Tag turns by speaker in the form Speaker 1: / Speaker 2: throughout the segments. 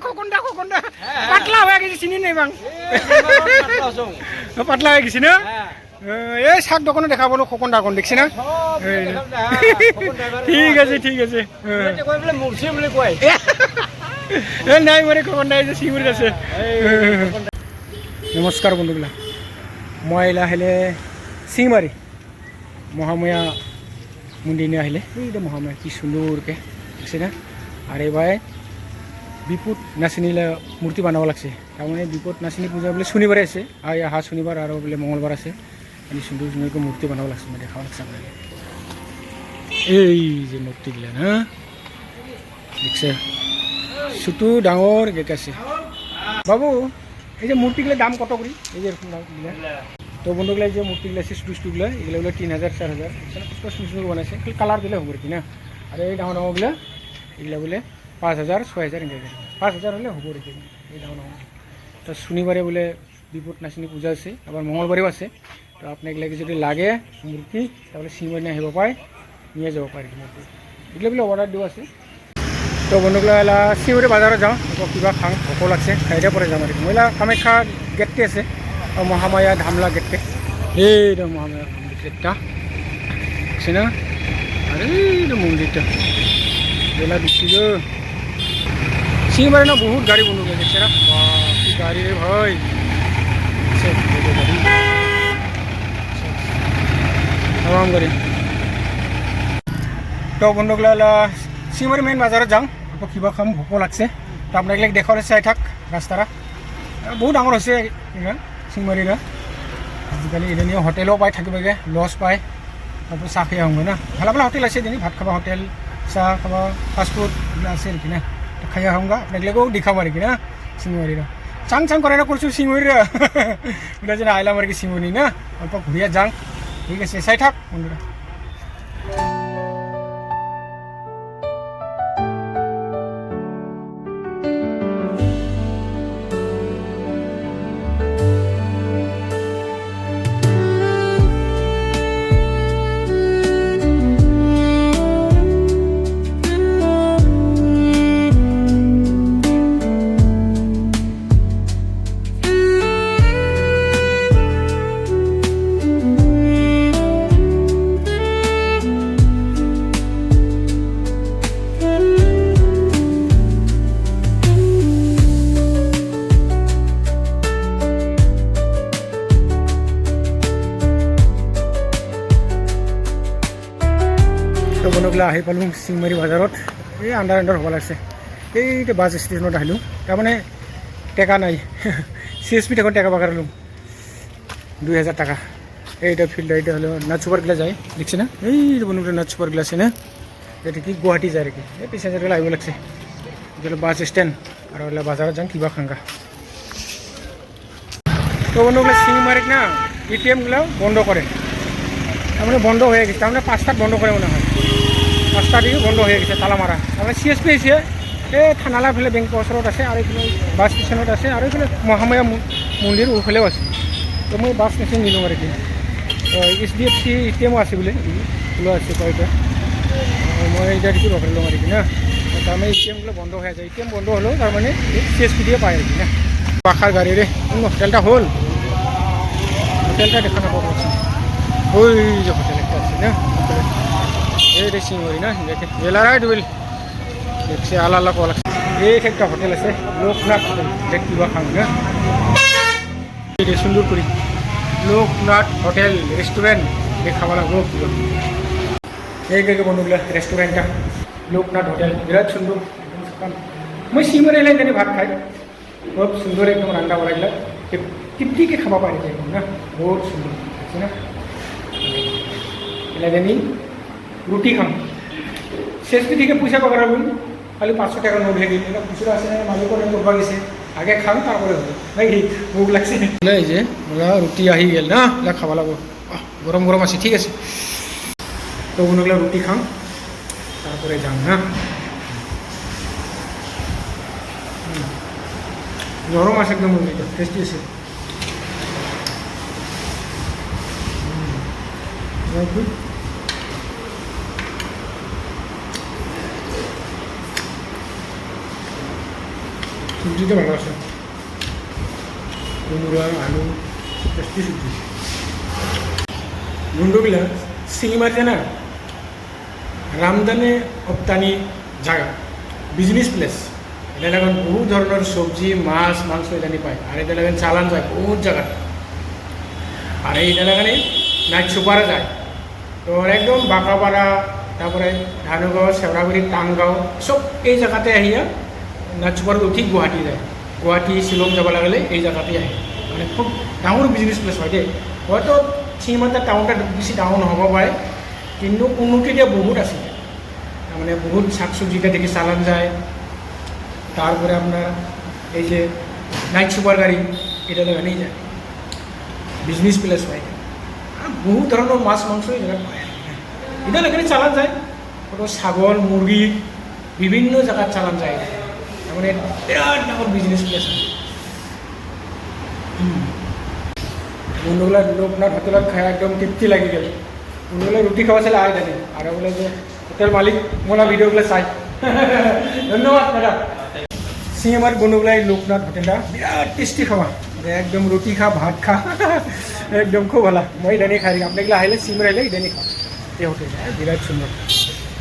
Speaker 1: খোকনটা পাতলা হয়ে গেছে চিনি নেই বাং পাতলা হয়ে গেছি না এই শাক দোকানে দেখাবো খোকন ডাকন দেখছি না ঠিক আছে নাই মানে খোকন নাই যে শিমুর আছে নমস্কার বন্ধুগুলা মই এলা আহিলে চিংমারি মহাময়া মন্দির নিয়ে আহিলে এইটা মহাময়া কি সুন্দরকে দেখছি না আর এবার বিপুত নাচিনীলে মূর্তি বানাব লাগছে তারমানে বিপুত নাচিনী পূজা বলে শনিবারে আছে আর অহা শনিবার আর বলে মঙ্গলবার আছে আমি সুন্দর সুন্দরকে মূর্তি বানাব লাগছে মানে দেখাব লাগছে আপনাকে এই যে মূর্তিগুলা না দেখছে ছোটো ডাঙর গেট আছে বাবু এই যে মূর্তিগুলোর দাম কত করি এই যে এরকম দামগুলা তো বন্ধুগুলো এই যে মূর্তিগুলো আছে ছোটো এগুলো বলে 3000 4000 সুন্দর বানাইছে খালি কালার দিলে হব কি না আর এই ডাঙর ডাঙরগুলো এগুলো বলে 5000 6000 এনে 5000 হলে হব রেখে এই ডাঙর ডাঙর তো শনিবারে বলে বিপুত নাচিনী পূজা আছে আবার মঙ্গলবারেও আছে তো আপনাকে যদি লাগে মূর্তি তাহলে চিংমারি আহিব পায় নিয়ে যাব পারে মূর্তি এগুলো বলে অর্ডার দিব আছে তো বন্ধুগুলো এলা চিংমারি বাজারে যাওঁ কিবা খাওঁ ভোক লাগছে খাইতে পরে যাম আর মহিলা কামাখ্যা গেটটি আছে আর মহামায়া ধামলা গেটটি এইটা মহামায়া গেটটা আছে না আরে এইটা মন্দিরটা বেলা দিচ্ছি গো চিংমারি না বহুত গাড়ি বন্ধু দেখছে না কি গাড়ি রে ভাই তাম গাড়ি তো বন্ধুগুলো এলা চিংমারি মেইন বাজারে যাওঁ কিবা খাম ভোক লাগছে তো আপনাকে দেখালে চাই থাক রাস্তাটা বহুত ডাঙর হৈছে চিংমারিরা আজিকালি এদিন হোটেলও পাই থাকিবগে লজ পায় তারপর চাহ খাই আহোঁ না ভালো ভালো হোটেল আছে এদিন ভাত খাবা হোটেল চাহ খাবা ফাস্টফুড এগুলো আছে আর কি না খাই আহোঁগা আপনাকেও দেখাব আর কি না চিংমারিরা চাং করে না করছো চিংমারিরা ওটা যেন আইলাম আর কি চিংমারি না অল্প ঘুরিয়া যাং ঠিক আছে চাই থাক বন্ধুরা তো বন্ধুগুলো আহি পালোঁ চিংমারি বাজাৰত এই আন্ধাৰ হ'ব লাগছে এইটো বাছ ষ্টেচনত আহিলোঁ তাৰমানে টেকা নাই CSP টেকত টেকা বাগাৰ ল'ম 2000 টাকা এইটা ফিল্ড এইটা হলো নাথ সুপারগুলা যায় দেখছি না এই বন্ধুগুলো নাথ সুপারগুলা আছে না এটা কি গুয়াহাটি যায় আর কি এই প্যাসেঞ্জারগুলো আহিব লাগছে এটা বাস স্ট্যান্ড আর হলো বাজাৰত যাম কিবা খাঙ্গা তো বন্ধুগুলো চিংমারিত না ATM-গুলো বন্ধ করে তারমানে বন্ধ হয়ে গেছে তারমানে 5টাত বন্ধ করে মনে হয় 5টা দিকে বন্ধ হয়ে গেছে তালা মারা তারপরে CSP এসে এই থানালা ফেলে বেংক ওচৰত আছে আর এইফালে বাস স্টেশনত আছে আর এইফালে মহামায়া মন্দির ওফালেও আছে তো মই বাস স্টেশন নিলোঁ আর কি HDFC ATM আছে বলে খোলা আছে কয়টা মই এইটা দেখি রফেল লম আর কি না তার মানে ATM-গুলো বন্ধ হয়ে যায় ATM বন্ধ হলেও তার মানে CSP দিয়ে পায় আর কি না পাখার গাড়ি রে হোটেলটা হল হোটেলটা দেখা নাপাবো ওই যে হোটেল একটা আছে না এই চিংমারি না দেখে এলারাই ডুবিল দেখছে আল্লাহ আল্লাহ কল এই একটা হোটেল আছে লোকনাথ হোটেল দেখ কিবা খাম না এই সুন্দর করি লোকনাথ হোটেল রেস্টুরেন্ট দেখাবা লাগবো কিবা এই গে বন্ধুগুলা রেস্টুরেন্টটা লোকনাথ হোটেল বিরাট সুন্দর মই চিংমারি এলাই জানি ভাত খাই খুব সুন্দর একদম রান্না বাড়াইলা তৃপ্তিকে খাবা পারি একদম না বহুত সুন্দর আছে না এলা জানি রুটি খাম CSP থেকে পয়সা পাকার বলুন খালি 500 টাকা নোট হয়ে গেল এটা খুচরা আছে মালিক করবা গেছে আগে খাম তারপরে হবে নাকি ভোক লাগছে এই যে ওরা রুটি আহি গেল না এলা খাবা লাগবো গরম গরম আছে ঠিক আছে তো ওগুলো রুটি খাম তারপরে যাম না নরম আছে একদম মুরগিটা টেস্টি আছে সবজিটা ভালো আছে, কুমড়া আলু টেস্টি সবজি। বন্ধুগুলা শিঙিমারিতে না রামদানে রপ্তানি জায়গা, বিজনেস প্লেস। এটা লাগান বহু ধরনের সবজি মাছ মাংস এখানে পায়, আর এটা লাগান চালান যায় বহুত জায়গা। আর এইটা লাগানে নাইট সুপারে যায়, তো একদম বাঁকাপাড়া, তারপরে ধানুগাঁও, শেওড়াগুড়ি, টাংগাঁও সব এই জায়গাতে আহিয়া নাইট সুপাৰত উঠি গুৱাহাটী যায়। গুৱাহাটী শ্বিলং যাব লাগিলে এই জায়গাতে আহে, মানে খুব ডাঙৰ বিজনেছ প্লেচ হয় দেই। হয়তো শিঙিমাৰিতে টাউনটা বেছি ডাঙৰ নহ'ব পাৰে, কিন্তু উন্নতি দিয়া বহুত আছে। তাৰমানে বহুত শাক চব্জিটা দেখি চালান যায়, তারপরে আপনার এই যে নাইট সুপার গাড়ি এটা লাগানেই যায়, বিজনেস প্লেস হয়। বহু ধরনের মাছ মাংস এই জায়গায় পায়, এটা লাগানে চালান যায়। কোনো ছাগল মুরগি বিভিন্ন জায়গার চালান যায়, মানে বিরাট ডাঙর বিজনেস প্লেস হয়। বন্ধুগুলা লোকনাথ হোটেলত খাই একদম তৃপ্তি লাগি গেল। বন্ধুগুলা রুটি খাওয়া চাইলে আয় জানে, আর বলে যে হোটেল মালিক মোলা ভিডিওগুলো চাই। ধন্যবাদ দাদা। শিঙিমারির বন্ধুগুলা এই লোকনাথ হোটেলটা বিরাট টেস্টি খাওয়া, একদম রুটি খা ভাত খা একদম খুব ভালো। মই ইদানি খাই দিই, আপনাগুলো আহিলে শিঙিমারি আহিলে ইদানি খাও এই হোটেল, বিরাট সুন্দর।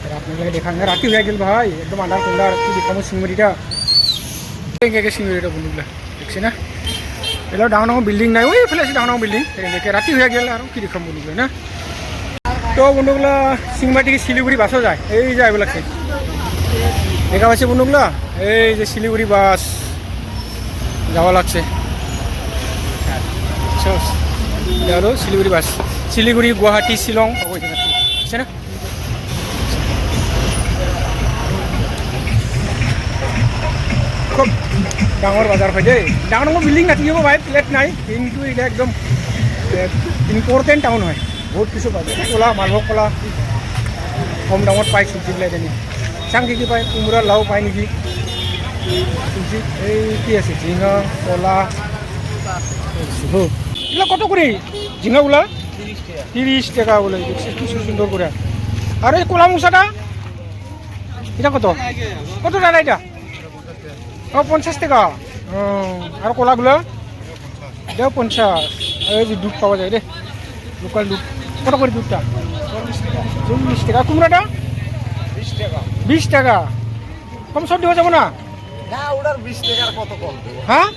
Speaker 1: আর আপনাগুলো দেখান রাতি হয়ে গেল ভাই, একদম আন্ধার কুন্দার কি দেখাবো শিঙিমারিটা। শিঙিমারিটা বন্ধুগুলা দেখছি না, এগুলো ডাঙর ডাঙর বিল্ডিং নাই, ওই ফেলে আছে ডাঙর ডাঙর বিল্ডিং, দেখে রাতি হয়ে গেল আর কি দেখাম বন্ধুগুলো না। তো বন্ধুগুলা শিঙিমারি থেকে শিলিগুড়ি বাসও যায়, এই যে এগুলো দেখা পাচ্ছে বন্ধুগুলা, এই যে শিলিগুড়ি বাস যাওয়া লাগছে। হলো শিলিগুড়ি বাস, শিলিগুড়ি গুয়াহাটি শিলং বুঝছে না। খুব ডাঙর বাজার হয় দেই, ডাঙর ডাঙর বিল্ডিং নাথাকিব ভাই, ফ্লেট নাই, কিন্তু এটা একদম ইম্পর্টেন্ট টাউন হয়, বহুত কিছু পায়। কলা মালভোগ কলা কম দামত পায়, চব্জিবিলাক এনে চাং কি পায়, কোমোৰা লাও পায় নেকি চব্জি। এই কি আছে ঝিঙা কলা, এগুলো কত করে ঝিঙাগুলা? 30 টাকা বলে, কি সুন্দর করে। আর এই কলা মুসাটা এটা কত কত টাকা এটা? ও 50 টাকা। আর কলাগুলো এটাও 50। এই যে দুধ পাওয়া যায় রে, লোকাল দুধ কত করে দুধটা? 40 টাকা। কুমড়াটা 20 টাকা। কম সব দেওয়া যাবো না? হ্যাঁ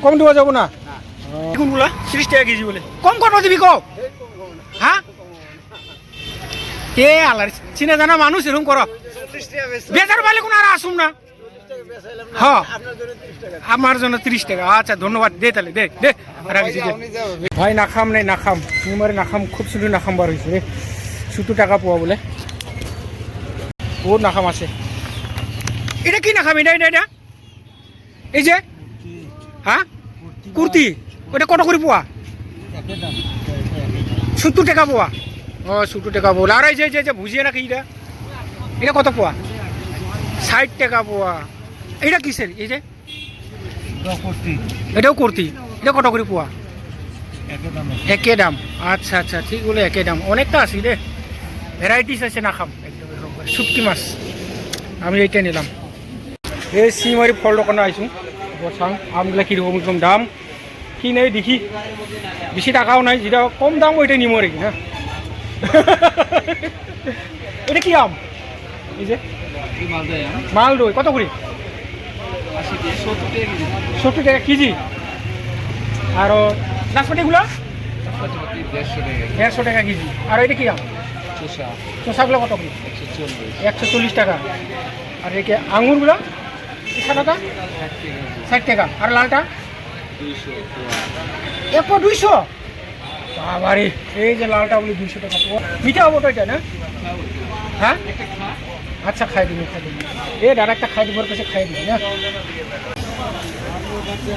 Speaker 1: কম দেওয়া যাবো না? কোনগুলা 30 টাকা কেজি বলে, কম কত দিবি কম? হ্যাঁ কে আলার চিনা জানা মানুষ এরকম করো, বেচার পাইলে কোনো আর আসুন না। হ্যাঁ আমার জন্য 30 টাকা। আচ্ছা ধন্যবাদ, দে তাহলে দে দে রাখছি ভাই। নাখাম নাই নাখাম, শিঙিমারি নাখাম, খুব শুধু নাখাম বার হয়েছে রে, 70 টাকা পোৱা বলে, বহুত নাখাম আছে। এটা কি নাখাম? এটা এটা এটা এই যে হ্যাঁ কুর্তি, ওটা কত করে পোৱা? 70 টাকা পোৱা। ও 70 টাকা বলে। আর এই যে যে ভুজিয়া নাকি এটা, এটা কত পোৱা? 60 টাকা পোৱা। এটা কিসের? এই যে এটাও কুর্তি, এটা কত করে পোৱা? একে দাম। আচ্ছা আচ্ছা ঠিক বলে, একে দাম। অনেকটা আছে রে, ভ্যারাইটিস আছে নাখাম একদম। শুটকি মাছ আমি এইটা নিলাম। এই শিঙিমারি ফল দোকানে আইসুন, বসাং আমগুলা কীরকম একদম দাম কি নেই দেখি, বেশি টাকাও নাই, যেটা কম দাম ওইটাই নিম আর কি। হ্যাঁ এটা কি আম? এই যে মালদই কত করে? 70 টাকা কেজি। আর নাশপাতিগুলো 150 টাকা কেজি। আর এটা কি আম? চোষাগুলো কত করে? 140 টাকা। আর একে আঙুরগুলো 60 টাকা। আর লালটা 200। বাবারে, এই যে লালটা বলি 200 টাকা। মিঠা হবো তো এটা না? হ্যাঁ আচ্ছা খাই দিবি খাই দিবি, এ দাদা একটা খাই দিব, কাছে খাই দিবি না।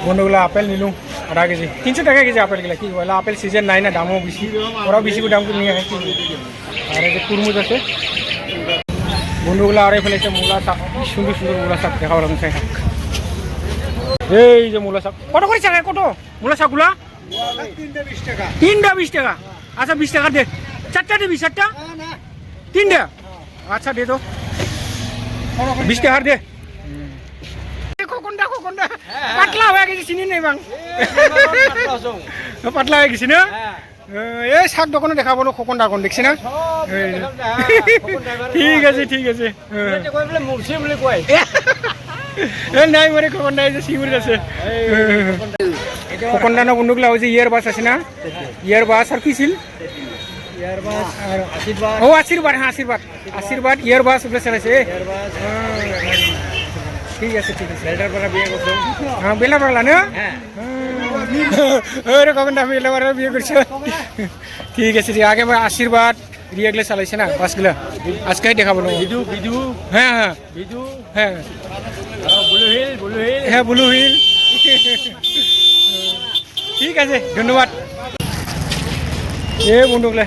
Speaker 1: বন্ধুগুলো আপেল নিলুম আধা কেজি, 300 টাকা কেজি আপেলগুলা। কি বলে আপেল সিজন নাই না, দামও বেশি, ওরাও বেশি দাম করে নিয়ে আসে। আর এই যে তরমুজ আছে বন্ধুগুলো। আর ফেলেছে মূলা শাক, কি সুন্দর সুন্দর মূলা শাক, দেখাবো আমি খাই শাক। এই যে মূলা শাক কত করে চাকা? কত মূলা শাকগুলা? 3টা 20 টাকা। আচ্ছা 20 টাকা দে, 4টা দিবি? 4টা 3টা। আচ্ছা দে তো 20 টাকার দে। খোকনটা পাতলা হয়ে গেছে চিনি নেই বাং পাতলা হয়ে গেছি না এই শাক দোকানে দেখাবো না খোকন ডাকন দেখছি না ঠিক আছে ঠিক আছে নাই মরে খোকন নাই যে শিউর আছে খোকন দানা বন্ধুগুলা হয়েছে ইয়ার বাস আছে না ইয়ার বাস আর কি ছিল ও আশীর্বাদ হ্যাঁ আশীর্বাদ আশীর্বাদ ইয়ার বাস ওগুলো চালাইছে ঠিক আছে ঠিক আছে হ্যাঁ বেলা পাগলা না ওরে কখন আমি বেলা পাগলা বিয়ে করছো ঠিক আছে ঠিক আগে আশীর্বাদ রিয়াগুলো চালাইছে না বাসগুলো আজকে দেখাবো হ্যাঁ হ্যাঁ হ্যাঁ হ্যাঁ ব্লু হুইল ঠিক আছে ধন্যবাদ এ বন্ধুগুলো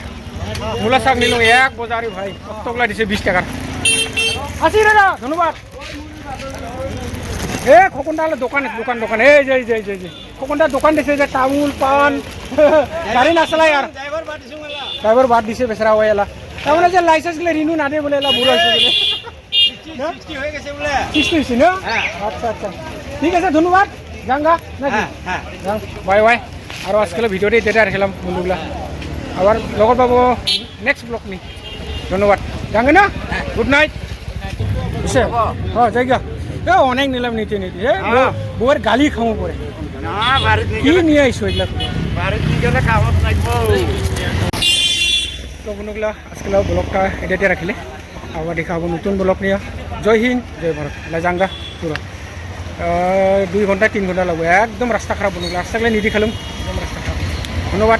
Speaker 1: মূলা শাক নিল এক বাজারে ভাই কতগুলা দিছে 20 টাকার আসি দাদা ধন্যবাদ এ খোকনটা হলো দোকান দোকান দোকান এই যে যে যে যে খোকনটা দোকান দিছে যে তামুল পান গাড়ি না চালাই আর ড্রাইভার বাদ দিছে বেচারা ওই এলা তার মানে যে লাইসেন্স গুলো রিনিউ না দিয়ে বলে এলা বুড়ো হয়েছে বলে 60 হয়ে গেছে বলে 60 হয়েছে না আচ্ছা আচ্ছা ঠিক আছে ধন্যবাদ যাঙ্গা নাকি যাং বাই বাই আর আজকাল ভিডিওটা এটা রাখলাম বন্ধুগুলা আবার লগত পাবো নেক্সট ব্লগ নি ধন্যবাদ যাঙ্গে না গুড নাইট বুঝছে হ্যাঁ যাই গা এ অনেক নিলাম নিতে নিতে বউয়ের গালি খামো পরে কি নিয়ে আইসো এগুলা তো বন্ধুগুলা আজকাল ব্লগটা এটাতে রাখিলে আবার দেখা হবো নতুন ব্লগ নিয়ে জয় হিন্দ জয় ভারত যাঙ্গা পুরো 2 ঘন্টা 3 ঘন্টা লাগবে একদম রাস্তা খারাপ বন্ধুগুলা রাস্তাগুলো নিদি খেলাম একদম রাস্তা খারাপ ধন্যবাদ